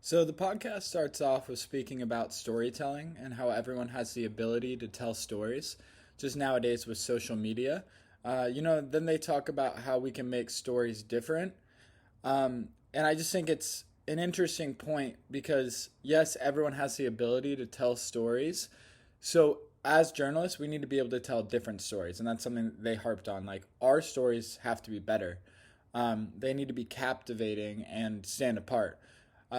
So the podcast starts off with speaking about storytelling and how everyone has the ability to tell stories, just nowadays with social media. Then they talk about how we can make stories different. And I just think it's an interesting point because, yes, everyone has the ability to tell stories. So as journalists, we need to be able to tell different stories. And that's something that they harped on. Like, our stories have to be better. They need to be captivating and stand apart.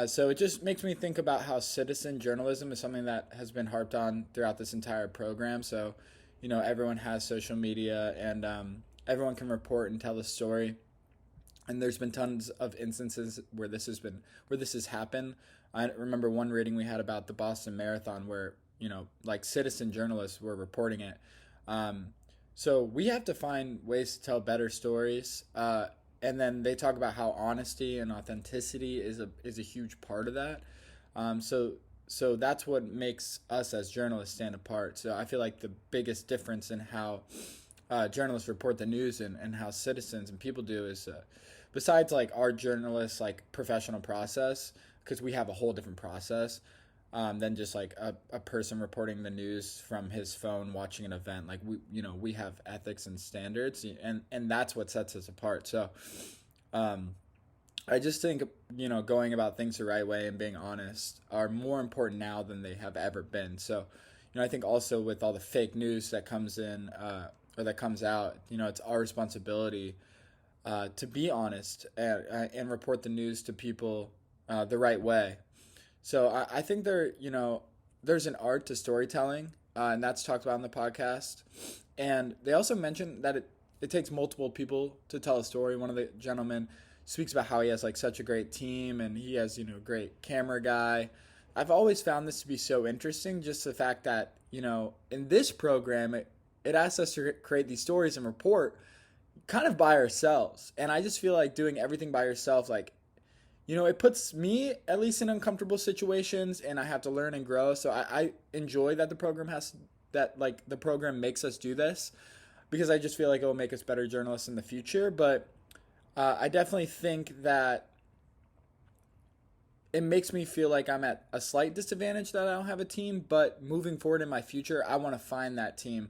So it just makes me think about how citizen journalism is something that has been harped on throughout this entire program. So, everyone has social media and everyone can report and tell the story. And there's been tons of instances where this has happened. I remember one reading we had about the Boston Marathon where like citizen journalists were reporting it. Um, so we have to find ways to tell better stories. And then they talk about how honesty and authenticity is a huge part of that. Um, so so that's what makes us as journalists stand apart. So I feel like the biggest difference in how journalists report the news and how citizens and people do is besides like our journalists like professional process, because we have a whole different process than just like a person reporting the news from his phone watching an event. Like we have ethics and standards, and that's what sets us apart. So um, I just think going about things the right way and being honest are more important now than they have ever been. So I think also with all the fake news that comes in or that comes out, it's our responsibility to be honest and report the news to people the right way. So I think there's an art to storytelling, and that's talked about in the podcast. And they also mentioned that it takes multiple people to tell a story. One of the gentlemen speaks about how he has like such a great team and he has great camera guy. I've always found this to be so interesting, just the fact that in this program it asks us to create these stories and report kind of by ourselves. And I just feel like doing everything by yourself, like it puts me at least in uncomfortable situations and I have to learn and grow. So I enjoy that the program makes us do this because I just feel like it will make us better journalists in the future. But I definitely think that it makes me feel like I'm at a slight disadvantage that I don't have a team. But moving forward in my future, I want to find that team.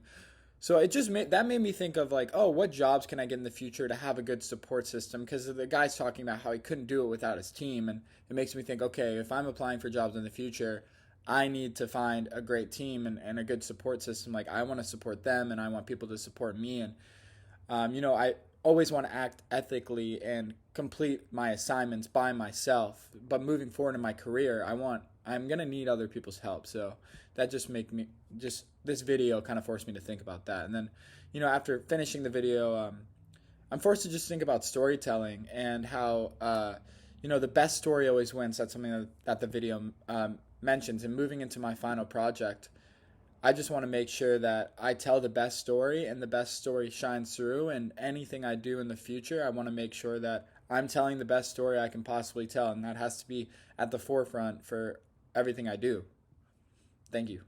So that made me think of like, oh, what jobs can I get in the future to have a good support system? Because the guy's talking about how he couldn't do it without his team, and it makes me think, okay, if I'm applying for jobs in the future, I need to find a great team and a good support system. Like I want to support them, and I want people to support me, and I always want to act ethically and complete my assignments by myself. But moving forward in my career, I'm gonna need other people's help. So that just this video kind of forced me to think about that. And then, after finishing the video, I'm forced to just think about storytelling and how the best story always wins. That's something that the video mentions. And moving into my final project, I just want to make sure that I tell the best story and the best story shines through. And anything I do in the future, I want to make sure that I'm telling the best story I can possibly tell. And that has to be at the forefront for everything I do. Thank you.